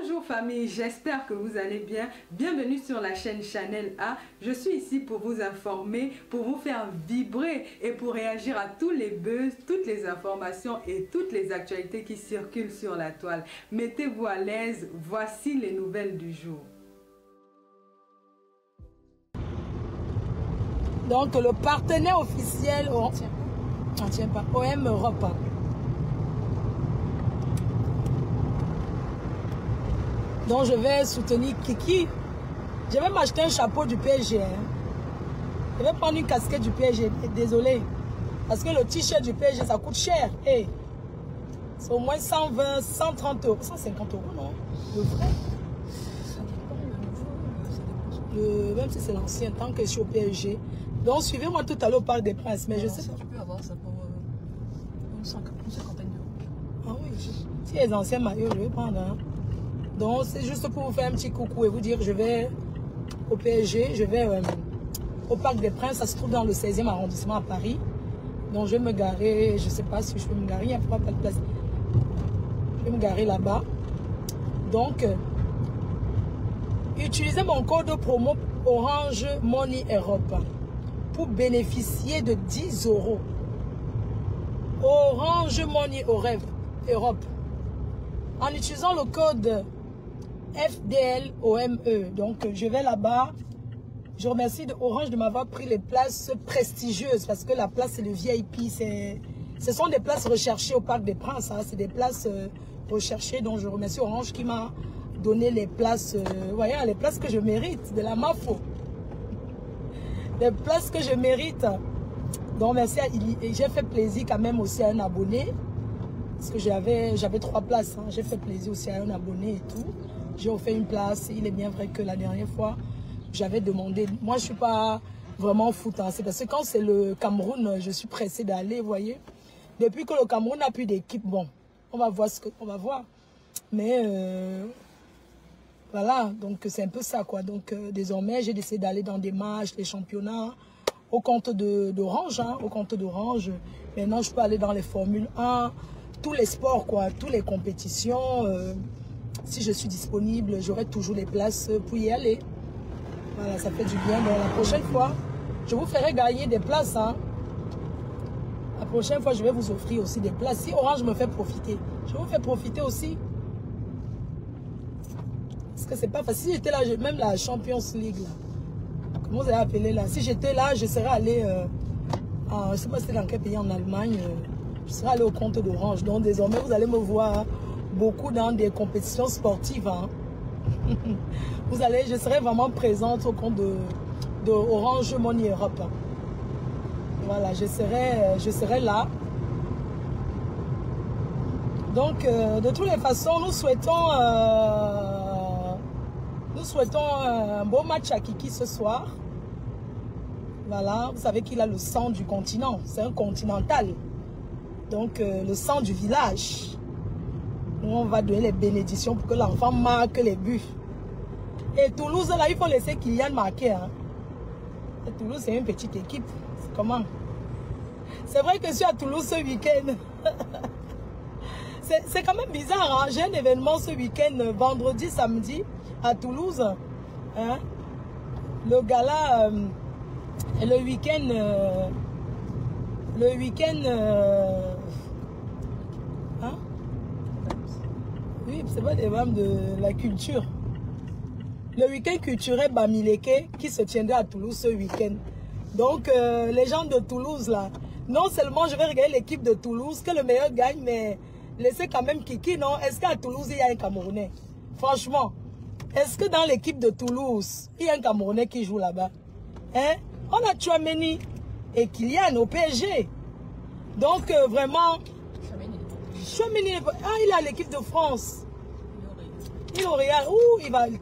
Bonjour famille, j'espère que vous allez bien. Bienvenue sur la chaîne Chanel A. Je suis ici pour vous informer, pour vous faire vibrer et pour réagir à tous les buzz, toutes les informations et toutes les actualités qui circulent sur la toile. Mettez-vous à l'aise, voici les nouvelles du jour. Donc le partenaire officiel OM Europe. Donc je vais soutenir Kiki. Je vais m'acheter un chapeau du PSG. Je vais prendre une casquette du PSG. Désolé. Parce que le t-shirt du PSG, ça coûte cher. Hey. C'est au moins 120, 130 euros. 150 euros, non? Le vrai. Même si c'est l'ancien, tant que je suis au PSG. Donc suivez-moi tout à l'heure au Parc des Princes. Mais je sais pas. Tu peux avoir ça pour une cinquantaine d'euros. Ah oui. Si les anciens maillots, je vais prendre. Hein. Donc c'est juste pour vous faire un petit coucou et vous dire je vais au PSG, je vais au Parc des Princes, ça se trouve dans le 16e arrondissement à Paris. Donc je vais me garer, je ne sais pas si je peux me garer, il n'y a pas de place. Je vais me garer là-bas. Donc, utilisez mon code promo Orange Money Europe pour bénéficier de 10 euros. Orange Money Europe. En utilisant le code FDLOME. Donc, je vais là-bas. Je remercie Orange de m'avoir pris les places prestigieuses parce que la place, c'est le VIP. Ce sont des places recherchées au Parc des Princes. Hein. C'est des places recherchées. Donc, je remercie Orange qui m'a donné les places, voyez, les places que je mérite, de la MAFO. Les places que je mérite. Donc, merci à Ili. Et j'ai fait plaisir quand même aussi à un abonné. Parce que j'avais 3 places. Hein. J'ai fait plaisir aussi à un abonné et tout. J'ai offert une place. Il est bien vrai que la dernière fois, j'avais demandé. Moi, je ne suis pas vraiment foot. Hein. C'est parce que quand c'est le Cameroun, je suis pressée d'aller, vous voyez. Depuis que le Cameroun n'a plus d'équipe, bon, on va voir ce qu'on va voir. Mais voilà, donc c'est un peu ça, quoi. Donc désormais, j'ai décidé d'aller dans des matchs, les championnats, au compte d'Orange. Hein, au compte d'Orange. Maintenant, je peux aller dans les Formule 1, tous les sports, quoi, toutes les compétitions. Si je suis disponible, j'aurai toujours les places pour y aller. Voilà, ça fait du bien. Donc la prochaine fois, je vous ferai gagner des places. Hein. La prochaine fois, je vais vous offrir aussi des places. Si Orange me fait profiter, je vous fais profiter aussi. Parce que c'est pas facile. Si j'étais là, même la Champions League, là, comment vous avez appelé là? Si j'étais là, je serais allé, je ne sais pas si c'était dans quel pays en Allemagne, je serais allé au compte d'Orange. Donc désormais, vous allez me voir beaucoup dans des compétitions sportives. Hein. Je serai vraiment présente au compte de Orange Money Europe. Voilà, je serai là. Donc, de toutes les façons, nous souhaitons un beau match à Kiki ce soir. Voilà, vous savez qu'il a le sang du continent. C'est un continental. Donc, le sang du village. Nous, on va donner les bénédictions pour que l'enfant marque les buts. Et Toulouse, là, il faut laisser Kylian marquer. Hein. Et Toulouse, c'est une petite équipe. C'est comment? C'est vrai que je suis à Toulouse ce week-end. C'est quand même bizarre. Hein. J'ai un événement ce week-end, vendredi, samedi, à Toulouse. Hein. Le gala, le week-end... hein? Oui, c'est pas des membres de la culture. Le week-end culturel Bamileke qui se tiendra à Toulouse ce week-end. Donc, les gens de Toulouse, là, non seulement je vais regarder l'équipe de Toulouse, que le meilleur gagne, mais laissez quand même Kiki, non? Est-ce qu'à Toulouse, il y a un Camerounais? Franchement, est-ce que dans l'équipe de Toulouse, il y a un Camerounais qui joue là-bas? Hein? On a Tchouaméni et Kylian au PSG. Donc, vraiment... Tchouaméni, il est à l'équipe de France. Il est au Real.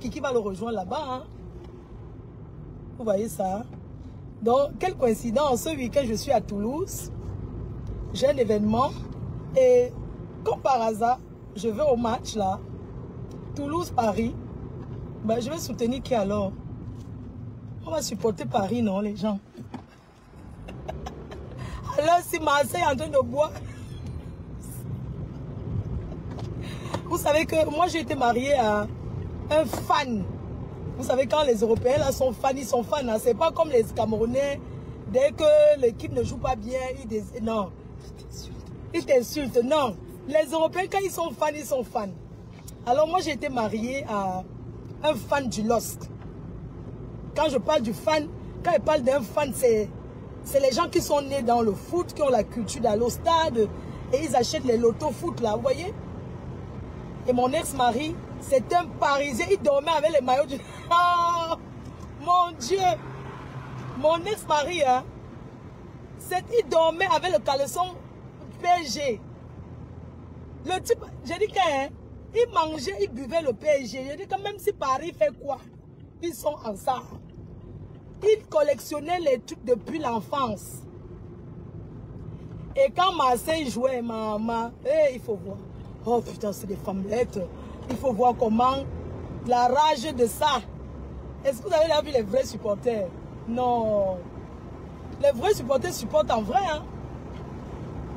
Kiki va le rejoindre là-bas. Hein. Vous voyez ça. Hein? Donc, quelle coïncidence. Ce week-end, je suis à Toulouse. J'ai un événement. Et comme par hasard, je vais au match là. Toulouse-Paris. Ben, je vais soutenir qui alors? On va supporter Paris, non, les gens? Alors, si Marseille est en train de boire... Vous savez que moi, j'ai été mariée à un fan. Vous savez, quand les Européens là, sont fans, ils sont fans. Hein. C'est pas comme les Camerounais. Dès que l'équipe ne joue pas bien, non. Ils t'insultent. Non. Les Européens, quand ils sont fans, ils sont fans. Alors moi, j'ai été mariée à un fan du LOSC. Quand je parle du fan, quand je parle d'un fan, c'est les gens qui sont nés dans le foot, qui ont la culture d'aller au stade et ils achètent les lotos foot là, vous voyez. Et mon ex-mari, c'est un Parisien, il dormait avec les maillots du... Oh, mon Dieu! Mon ex-mari, hein, il dormait avec le caleçon PSG. Le type, j'ai dit qu'il mangeait, il buvait le PSG. J'ai dit que même si Paris fait quoi, ils sont ensemble. Il collectionnait les trucs depuis l'enfance. Et quand Marseille jouait, maman, il faut voir. Oh putain, c'est des femmelettes. Il faut voir comment la rage de ça. Est-ce que vous avez déjà vu les vrais supporters? Non. Les vrais supporters supportent en vrai. Hein?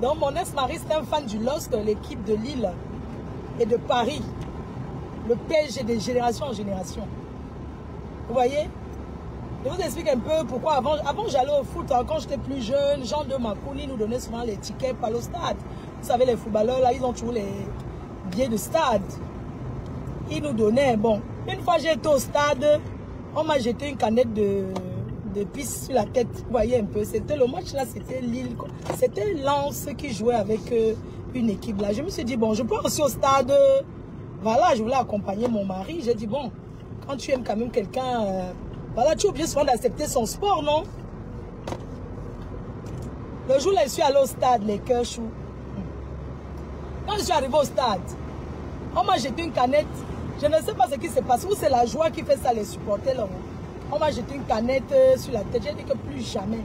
Donc mon ex-mari, c'est un fan du LOSC, l'équipe de Lille et de Paris. Le PSG de génération en génération. Vous voyez? Je vous explique un peu pourquoi avant j'allais au foot, hein, quand j'étais plus jeune, Jean de Macouni nous donnait souvent les tickets pour aller au stade. Vous savez, les footballeurs, là, ils ont toujours les billets de stade. Ils nous donnaient, bon, une fois j'ai été au stade, on m'a jeté une canette de pisse sur la tête, vous voyez un peu. C'était le match là, c'était Lille, c'était Lens qui jouait avec une équipe là. Je me suis dit, bon, je peux aussi au stade, voilà, je voulais accompagner mon mari. J'ai dit, bon, quand tu aimes quand même quelqu'un... voilà, tu es obligé souvent d'accepter son sport, non? Le jour là, je suis allé au stade, les cœurs choux. Quand je suis arrivé au stade, on m'a jeté une canette. Je ne sais pas ce qui se passe. Ou c'est la joie qui fait ça, les supporters là. On m'a jeté une canette sur la tête. J'ai dit que plus jamais.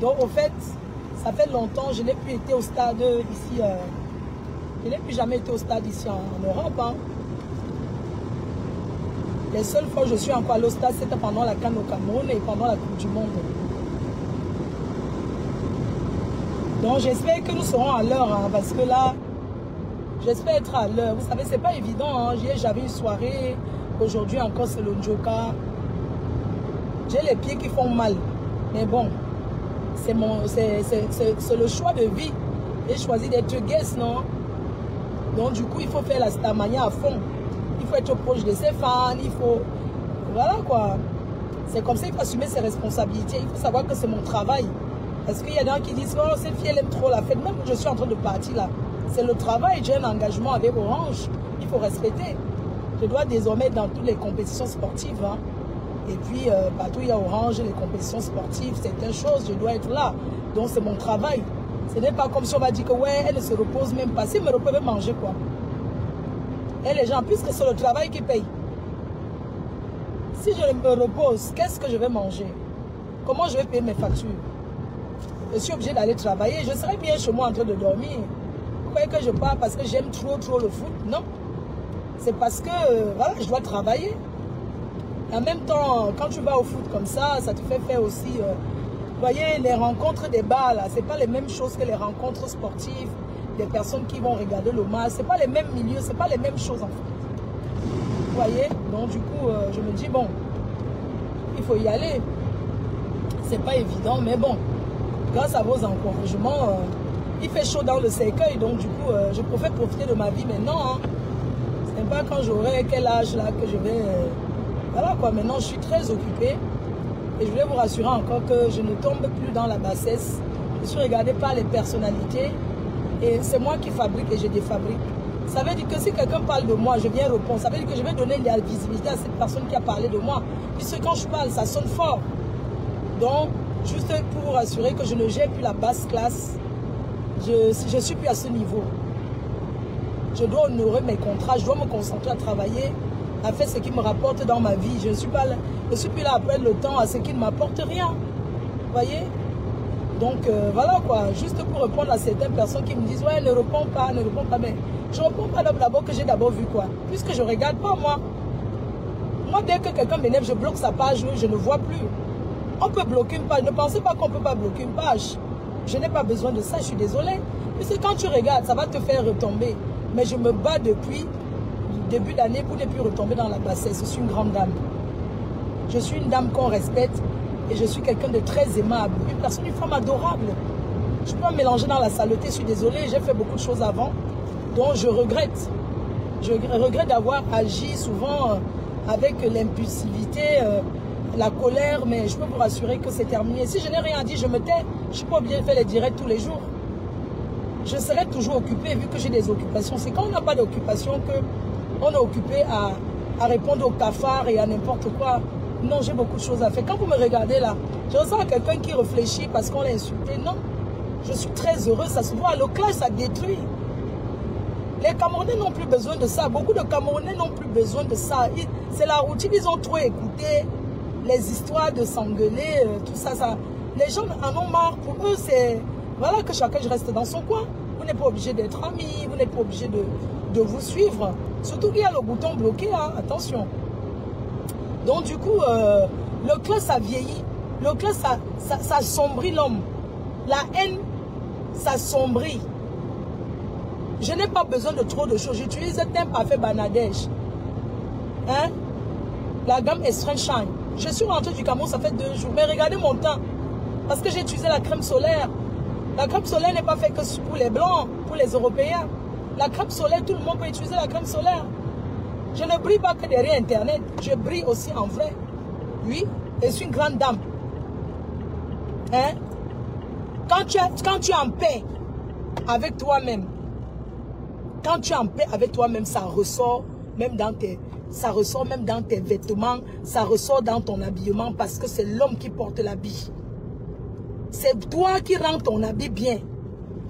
Donc, au fait, ça fait longtemps, je n'ai plus été au stade ici. Je n'ai plus jamais été au stade ici en Europe. Hein. Les seules fois que je suis encore allé au stade, c'était pendant la CAN au Cameroun et pendant la Coupe du Monde. Donc j'espère que nous serons à l'heure, hein, parce que là, j'espère être à l'heure. Vous savez, c'est pas évident. Hein. J'avais une soirée, aujourd'hui encore c'est le Njoka. J'ai les pieds qui font mal. Mais bon, c'est le choix de vie. J'ai choisi d'être guest, non? Donc du coup, il faut faire la Starmania à fond. Il faut être proche de ses fans, il faut... Voilà quoi. C'est comme ça qu'il faut assumer ses responsabilités. Il faut savoir que c'est mon travail. Parce qu'il y a des gens qui disent, oh, cette fille, elle aime trop la fête. Même je suis en train de partir là. C'est le travail. J'ai un engagement avec Orange. Il faut respecter. Je dois désormais être dans toutes les compétitions sportives. Hein. Et puis, partout il y a Orange, les compétitions sportives, c'est une chose, je dois être là. Donc c'est mon travail. Ce n'est pas comme si on va dire que, ouais, elle ne se repose même pas. Si elle me repose, elle va manger quoi? Et les gens, puisque c'est le travail qui paye. Si je me repose, qu'est-ce que je vais manger? Comment je vais payer mes factures? Je suis obligée d'aller travailler. Je serais bien chez moi en train de dormir. Vous croyez que je pars parce que j'aime trop le foot? Non. C'est parce que, voilà, je dois travailler. En même temps, quand tu vas au foot comme ça, ça te fait faire aussi... vous voyez, les rencontres des bars, là, ce n'est pas les mêmes choses que les rencontres sportives. Des personnes qui vont regarder le match. Ce n'est pas les mêmes milieux, ce n'est pas les mêmes choses en fait. Vous voyez? Donc du coup, je me dis, bon, il faut y aller. C'est pas évident, mais bon, grâce à vos encouragements, il fait chaud dans le cercueil. Donc du coup, je préfère profiter de ma vie maintenant. Hein. Ce n'est pas quand j'aurai quel âge là que je vais... voilà quoi, maintenant je suis très occupée. Et je voulais vous rassurer encore que je ne tombe plus dans la bassesse. Je suis regardée par les personnalités. Et c'est moi qui fabrique et je défabrique. Ça veut dire que si quelqu'un parle de moi, je viens répondre. Ça veut dire que je vais donner de la visibilité à cette personne qui a parlé de moi. Puisque quand je parle, ça sonne fort. Donc, juste pour vous rassurer que je ne gère plus la basse classe. Je ne suis plus à ce niveau. Je dois honorer mes contrats. Je dois me concentrer à travailler, à faire ce qui me rapporte dans ma vie. Je ne suis plus là à perdre le temps à ce qui ne m'apporte rien. Vous voyez? Donc voilà quoi, juste pour répondre à certaines personnes qui me disent ouais ne réponds pas, mais je ne réponds pas d'abord que j'ai d'abord vu quoi, puisque je ne regarde pas moi. Moi dès que quelqu'un m'énerve, je bloque sa page, je ne vois plus. On peut bloquer une page, ne pensez pas qu'on ne peut pas bloquer une page. Je n'ai pas besoin de ça, je suis désolée. Puisque quand tu regardes, ça va te faire retomber. Mais je me bats depuis le début d'année pour ne plus retomber dans la bassesse. Je suis une grande dame. Je suis une dame qu'on respecte et je suis quelqu'un de très aimable. Une personne, une femme adorable. Je peux me mélanger dans la saleté, je suis désolée, j'ai fait beaucoup de choses avant, donc je regrette. Je regrette d'avoir agi souvent avec l'impulsivité, la colère, mais je peux vous rassurer que c'est terminé. Si je n'ai rien dit, je me tais. Je ne suis pas obligée de faire les directs tous les jours. Je serai toujours occupée vu que j'ai des occupations. C'est quand on n'a pas d'occupation qu'on est occupé à répondre aux cafards et à n'importe quoi. Non, j'ai beaucoup de choses à faire. Quand vous me regardez là, je ressens quelqu'un qui réfléchit parce qu'on l'a insulté. Non, je suis très heureuse. Ça se voit. Le clash, ça détruit. Les Camerounais n'ont plus besoin de ça. Beaucoup de Camerounais n'ont plus besoin de ça. C'est la routine. Ils ont trop écouté les histoires de s'engueuler, tout ça. Les gens en ont marre. Pour eux, c'est... Voilà que chacun reste dans son coin. Vous n'êtes pas obligé d'être amis. Vous n'êtes pas obligé de vous suivre. Surtout qu'il y a le bouton bloqué. Hein. Attention. Donc du coup, le clash, ça vieillit. Le clash, ça assombrit l'homme. La haine, ça assombrit. Je n'ai pas besoin de trop de choses. J'utilise un parfait Banadège. Hein? La gamme Extreme Shine. Je suis rentrée du Cameroun, ça fait 2 jours. Mais regardez mon teint. Parce que j'ai utilisé la crème solaire. La crème solaire n'est pas faite que pour les Blancs, pour les Européens. La crème solaire, tout le monde peut utiliser la crème solaire. Je ne brille pas que derrière Internet. Je brille aussi en vrai. Oui, je suis une grande dame. Hein? Quand tu es en paix avec toi-même, quand tu es en paix avec toi-même, ça ressort même dans tes vêtements, ça ressort dans ton habillement parce que c'est l'homme qui porte l'habit. C'est toi qui rends ton habit bien.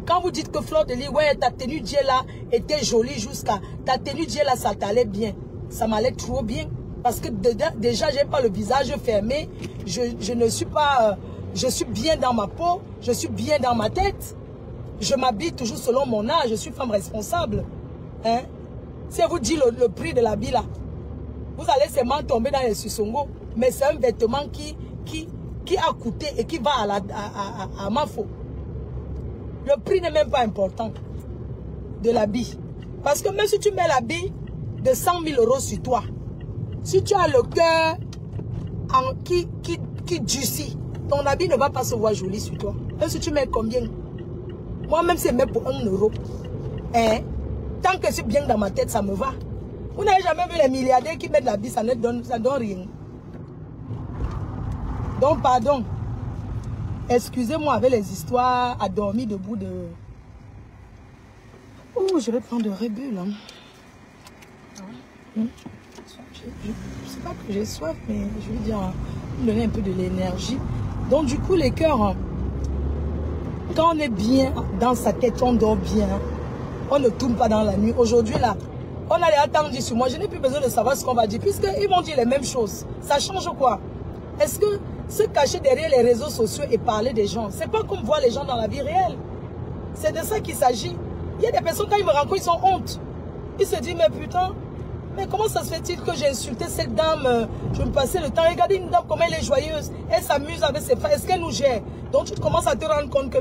Quand vous dites que Fleur de Lys, ouais, ta tenue Dieu là était jolie jusqu'à... Ta tenue Dieu là, ça t'allait bien. Ça m'allait trop bien. Parce que déjà, j'ai pas le visage fermé. Je ne suis pas... je suis bien dans ma peau. Je suis bien dans ma tête. Je m'habille toujours selon mon âge. Je suis femme responsable. Hein? Si elle vous dit le prix de l'habit là, vous allez seulement tomber dans les sussongos. Mais c'est un vêtement qui a coûté et qui va à ma faute. Le prix n'est même pas important de l'habit. Parce que même si tu mets l'habit de 100 000 € sur toi, si tu as le cœur qui durcit, ton habit ne va pas se voir joli sur toi. Même si tu mets combien? Moi-même, c'est même pour 1 €. Hein? Tant que c'est bien dans ma tête, ça me va. Vous n'avez jamais vu les milliardaires qui mettent l'habit, ça ne donne rien. Donc, pardon. Excusez-moi avec les histoires à dormir debout de... Oh, je vais prendre de Red Bull. Hein. Je ne sais pas que j'ai soif, mais je veux dire, me donner un peu de l'énergie. Donc, du coup, les cœurs, hein, quand on est bien dans sa tête, on dort bien. On ne tourne pas dans la nuit. Aujourd'hui, là, on a les attendus sur moi. Je n'ai plus besoin de savoir ce qu'on va dire, puisqu'ils vont dire les mêmes choses. Ça change quoi? Est-ce que se cacher derrière les réseaux sociaux et parler des gens, c'est pas comme voir les gens dans la vie réelle. C'est de ça qu'il s'agit. Il y a des personnes, quand ils me rencontrent, ils ont honte. Ils se disent, mais putain, mais comment ça se fait-il que j'ai insulté cette dame? Je me passais le temps. Regardez une dame, comment elle est joyeuse. Elle s'amuse avec ses frères. Est-ce qu'elle nous gère? Donc tu commences à te rendre compte que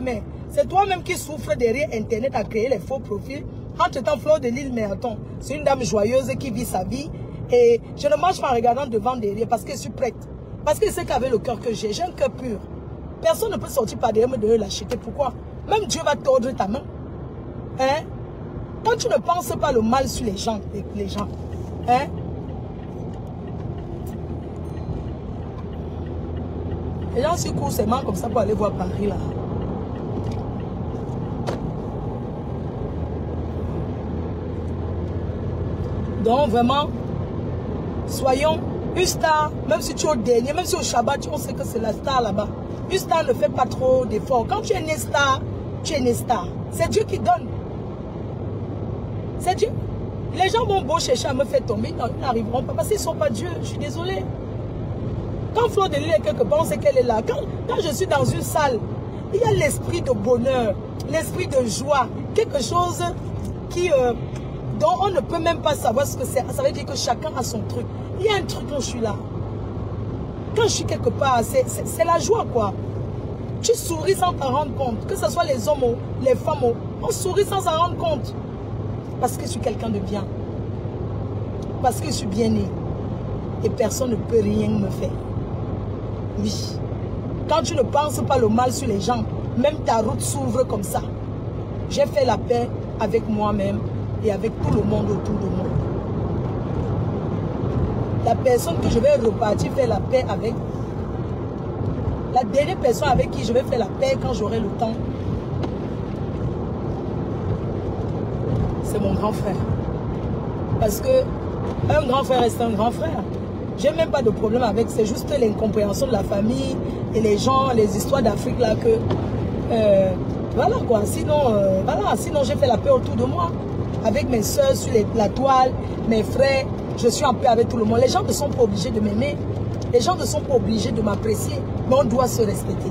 c'est toi-même qui souffres derrière Internet à créer les faux profils. Entre-temps, Fleur de Lys, mais attends, c'est une dame joyeuse qui vit sa vie. Et je ne marche pas en regardant devant derrière parce que je suis prête. Parce que c'est qu'avec le cœur que j'ai un cœur pur. Personne ne peut sortir par derrière me donner l'acheter. Pourquoi? Même Dieu va tordre ta main. Hein? Quand tu ne penses pas le mal sur les gens, hein? Les gens se courent seulement comme ça pour aller voir Paris là. Donc vraiment, soyons une star, même si tu es au dernier, même si au Shabbat, on sait que c'est la star là-bas. Une star ne fait pas trop d'efforts. Quand tu es né star, tu es né star. C'est Dieu qui donne. C'est Dieu. Les gens vont beau chercher à me faire tomber, ils n'arriveront pas parce qu'ils ne sont pas Dieu. Je suis désolée. Quand Fleur de Lys est quelque part, on sait qu'elle est là. Quand je suis dans une salle, il y a l'esprit de bonheur, l'esprit de joie, quelque chose qui, dont on ne peut même pas savoir ce que c'est. Ça veut dire que chacun a son truc. Il y a un truc quand je suis là. Quand je suis quelque part, c'est la joie quoi. Tu souris sans t'en rendre compte. Que ce soit les hommes ou les femmes, on sourit sans s'en rendre compte. Parce que je suis quelqu'un de bien. Parce que je suis bien né. Et personne ne peut rien me faire. Oui. Quand tu ne penses pas le mal sur les gens, même ta route s'ouvre comme ça. J'ai fait la paix avec moi-même et avec tout le monde autour de moi. La personne que je vais repartir faire la paix avec, la dernière personne avec qui je vais faire la paix quand j'aurai le temps, c'est mon grand frère. Parce que un grand frère reste un grand frère. J'ai même pas de problème avec, c'est juste l'incompréhension de la famille et les gens, les histoires d'Afrique là que... voilà quoi, sinon, voilà, sinon j'ai fait la paix autour de moi. Avec mes soeurs sur la toile, mes frères, je suis en paix avec tout le monde. Les gens ne sont pas obligés de m'aimer. Les gens ne sont pas obligés de m'apprécier. Mais on doit se respecter.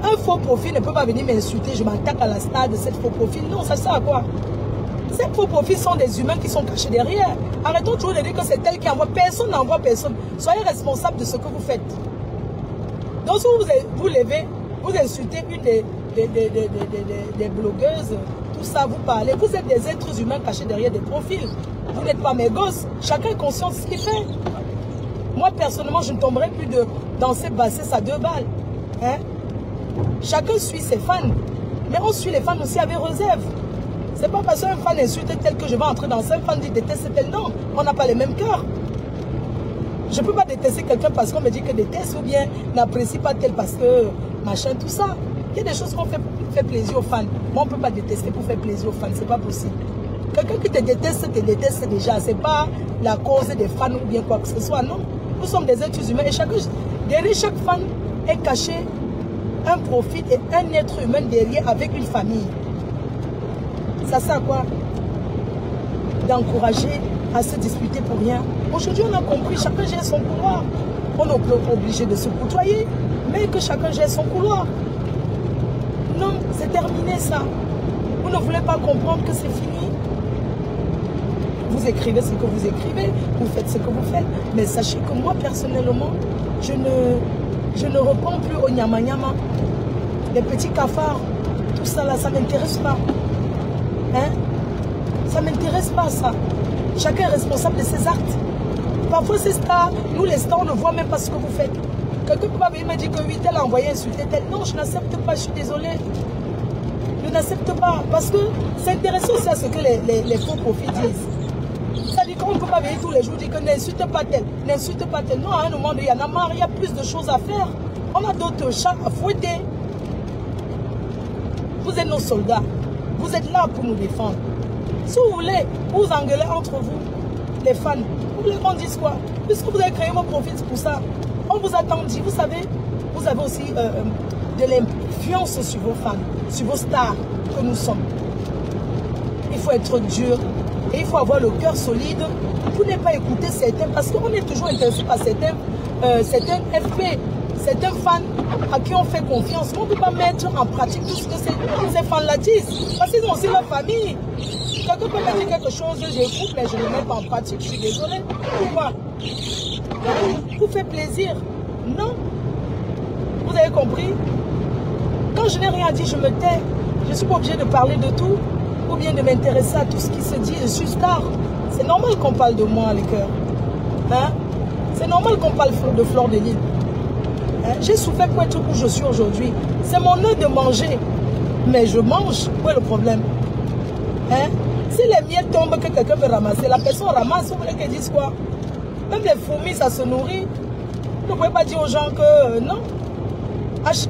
Un faux profil ne peut pas venir m'insulter. Je m'attaque à la stade de cette faux profil. Non, ça sert à quoi? Ces faux profils sont des humains qui sont cachés derrière. Arrêtons toujours de dire que c'est elle qui envoie. Personne n'envoie personne. Soyez responsable de ce que vous faites. Donc si vous levez, vous insultez une des blogueuses, tout ça, vous parlez. Vous êtes des êtres humains cachés derrière des profils. Vous n'êtes pas mes gosses. Chacun est conscient de ce qu'il fait. Moi, personnellement, je ne tomberai plus dans ces bassesses à 2 balles. Hein? Chacun suit ses fans. Mais on suit les fans aussi avec réserve. C'est pas parce qu'un fan insulte tel que je vais entrer dans un fan dit déteste tel. Non, on n'a pas les mêmes cœurs. Je ne peux pas détester quelqu'un parce qu'on me dit que déteste ou bien n'apprécie pas tel parce que machin, tout ça. Il y a des choses qu'on fait plaisir aux fans. Moi, on ne peut pas détester pour faire plaisir aux fans. C'est pas possible. Quelqu'un qui te déteste déjà. C'est pas la cause des fans ou bien quoi que ce soit. Non. Nous sommes des êtres humains et derrière chaque fan est caché un profil et un être humain derrière avec une famille. Ça sert à quoi? D'encourager à se disputer pour rien. Aujourd'hui, on a compris, chacun gère son couloir. On n'est pas obligé de se côtoyer, mais que chacun gère son couloir. Non, c'est terminé ça. Vous ne voulez pas comprendre que c'est fini. Vous écrivez ce que vous écrivez, vous faites ce que vous faites. Mais sachez que moi, personnellement, je ne réponds plus au nyama-nyama. Les petits cafards, tout ça là, ça ne m'intéresse pas. Hein? Ça ne m'intéresse pas ça. Chacun est responsable de ses actes. Parfois ces stars, nous les stars, on ne voit même pas ce que vous faites. Quelqu'un peut pas venir me dire que oui, tel a envoyé insulter tel. Non, je n'accepte pas, je suis désolée. Je n'accepte pas. Parce que c'est intéressant aussi à ce que les faux profils disent. C'est-à-dire qu'on ne peut pas venir tous les jours dire que n'insulte pas tel, n'insulte pas tel. Non, à un moment, il y en a marre, il y a plus de choses à faire. On a d'autres chats à fouetter. Vous êtes nos soldats. Vous êtes là pour nous défendre. Si vous voulez, vous engueulez entre vous, les fans. Vous voulez qu'on dise quoi? Puisque vous avez créé vos profils pour ça. On vous a tant dit, vous savez, vous avez aussi de l'influence sur vos fans, sur vos stars que nous sommes. Il faut être dur et il faut avoir le cœur solide pour ne pas écouter certains, parce qu'on est toujours intéressé par certains FP, certains fans à qui on fait confiance. On ne peut pas mettre en pratique tout ce que ces fans-là disent, parce qu'ils ont aussi leur famille. Quelqu'un peut me dire quelque chose, j'écoute, mais je ne le mets pas en pratique, je suis désolée. Pourquoi? Vous fait plaisir. Non. Vous avez compris? Quand je n'ai rien dit, je me tais. Je ne suis pas obligée de parler de tout ou bien de m'intéresser à tout ce qui se dit. Je suis star. C'est normal qu'on parle de moi, les cœurs. Hein? C'est normal qu'on parle de Fleur de Lys. Hein? J'ai souffert pour être où je suis aujourd'hui. C'est mon heure de manger. Mais je mange. Où est le problème? Hein? Si les miettes tombent que quelqu'un veut ramasser, la personne ramasse. Vous voulez qu'elle dise quoi? Même les fourmis, ça se nourrit. Vous ne pouvez pas dire aux gens que non.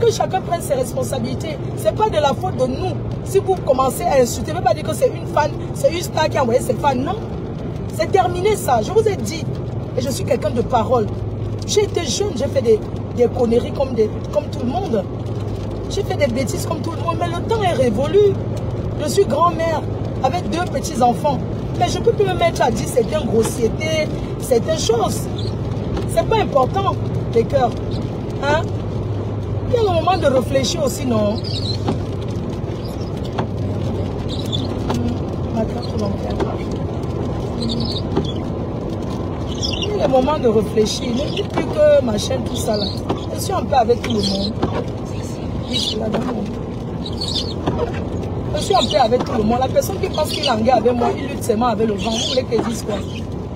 Que chacun prenne ses responsabilités. Ce n'est pas de la faute de nous. Si vous commencez à insulter, vous ne pouvez pas dire que c'est une fan, c'est une star qui a envoyé ses fans. Non. C'est terminé ça. Je vous ai dit. Et je suis quelqu'un de parole. J'ai été jeune, j'ai fait des conneries comme tout le monde. J'ai fait des bêtises comme tout le monde. Mais le temps est révolu. Je suis grand-mère avec 2 petits-enfants. Mais je ne peux plus me mettre à dire certaines grossièretés, certaines choses. C'est pas important, les cœurs. Hein? Il y a le moment de réfléchir aussi, non? Ma carte bancaire. Il y a le moment de réfléchir. Ne dites plus que ma chaîne, tout ça là. Je suis un peu avec tout le monde. Oui, c'est là-dedans. Je suis en paix avec tout le monde. La personne qui pense qu'il est en guerre avec moi, il lutte seulement avec le vent. Vous voulez qu'elle dise quoi?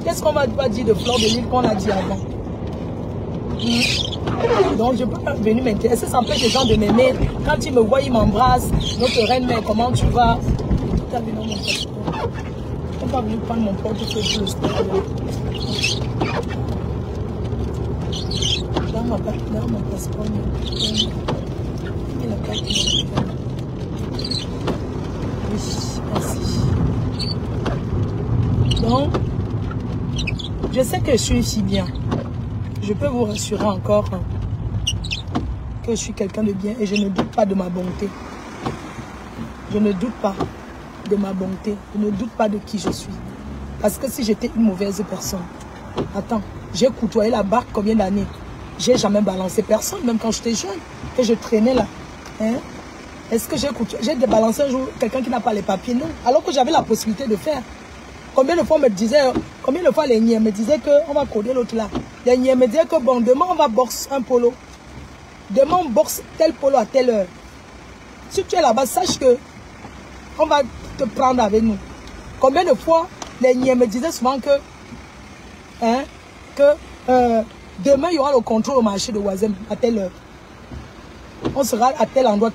Qu'est-ce qu'on va pas dire de Fleur de Lys qu'on a dit avant? Donc je peux pas venir m'intéresser. Ça empêche les gens de m'aimer. Quand ils me voient, ils m'embrassent. Notre reine, mais comment tu vas? Tout à l'heure, mon passeport. On va venir prendre mon portefeuille pour le sport. Dans mon passeport. Et la carte. Oui, merci. Donc, je sais que je suis si bien. Je peux vous rassurer encore que je suis quelqu'un de bien et je ne doute pas de ma bonté. Je ne doute pas de ma bonté. Je ne doute pas de qui je suis. Parce que si j'étais une mauvaise personne, attends, j'ai côtoyé la barque combien d'années? J'ai jamais balancé personne, même quand j'étais jeune, que je traînais là. Hein? Est-ce que j'ai débalancé un jour quelqu'un qui n'a pas les papiers? Non. Alors que j'avais la possibilité de faire. Combien de fois on me disait, combien de fois les niais me disaient qu'on va coder l'autre là. Les niais me disaient que bon, demain on va boxer un polo. Demain on boxe tel polo à telle heure. Si tu es là-bas, sache que on va te prendre avec nous. Combien de fois les niais me disaient souvent que, demain il y aura le contrôle au marché de Ouazem à telle heure. On sera à tel endroit,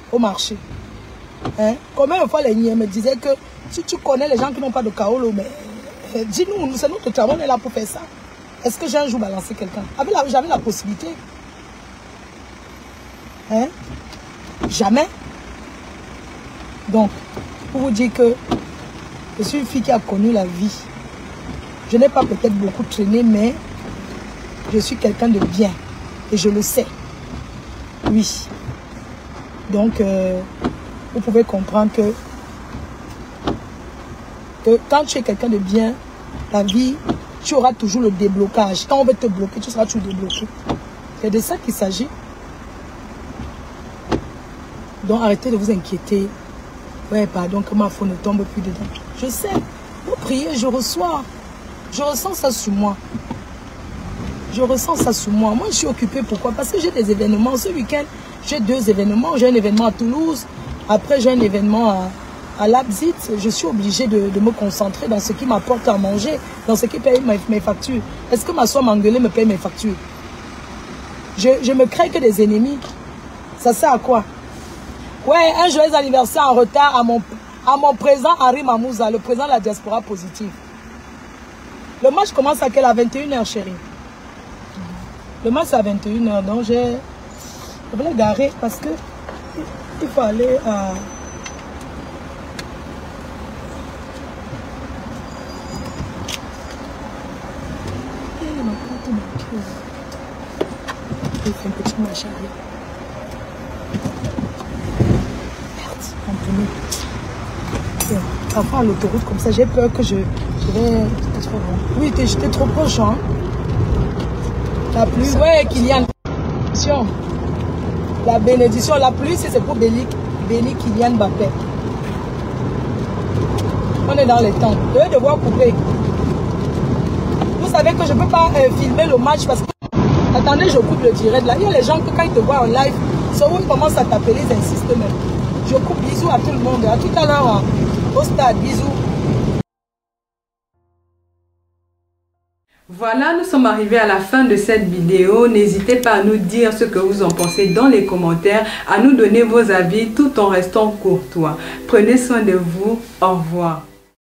au marché. Hein? Combien de fois les niais me disaient que si tu connais les gens qui n'ont pas de kaolo, mais dis-nous, c'est notre travail, on est là pour faire ça. Est-ce que j'ai un jour balancé quelqu'un? J'avais la possibilité. Hein? Jamais. Donc, pour vous dire que je suis une fille qui a connu la vie. Je n'ai pas peut-être beaucoup traîné, mais je suis quelqu'un de bien. Et je le sais. Oui. Donc, vous pouvez comprendre que quand tu es quelqu'un de bien, la vie, tu auras toujours le déblocage. Quand on veut te bloquer, tu seras toujours débloqué. C'est de ça qu'il s'agit. Donc arrêtez de vous inquiéter. Ouais, pardon, que ma faute ne tombe plus dedans. Je sais, vous priez, je reçois. Je ressens ça sur moi. Je ressens ça sur moi. Moi, je suis occupée. Pourquoi? Parce que j'ai des événements. Ce week-end, j'ai 2 événements. J'ai un événement à Toulouse. Après, j'ai un événement à Leipzig. Je suis obligée de me concentrer dans ce qui m'apporte à manger, dans ce qui paye mes factures. Est-ce que ma soeur m'engueulée me paye mes factures? Je me crée que des ennemis. Ça sert à quoi? Ouais, un joyeux anniversaire en retard à mon président Henri Mamouza, le président de la diaspora positive. Le match commence à quelle? À 21h, chérie. Le match c'est à 21h, donc je voulais garer parce que il faut aller à... Il fait un petit machin. Merde, parfois à l'autoroute comme ça, j'ai peur que je vais... Oui, j'étais trop proche, hein. La pluie, ouais, Kylian. La bénédiction, la pluie, c'est pour bénir Kylian Mbappé. On est dans les temps. Je vais devoir couper. Vous savez que je ne peux pas filmer le match parce que... Attendez, je coupe le direct là. Il y a les gens que quand ils te voient en live, ça où ils commencent à t'appeler, ils insistent même. Je coupe, bisous à tout le monde. À tout à l'heure, au stade, bisous. Voilà, nous sommes arrivés à la fin de cette vidéo. N'hésitez pas à nous dire ce que vous en pensez dans les commentaires, à nous donner vos avis tout en restant courtois. Prenez soin de vous. Au revoir.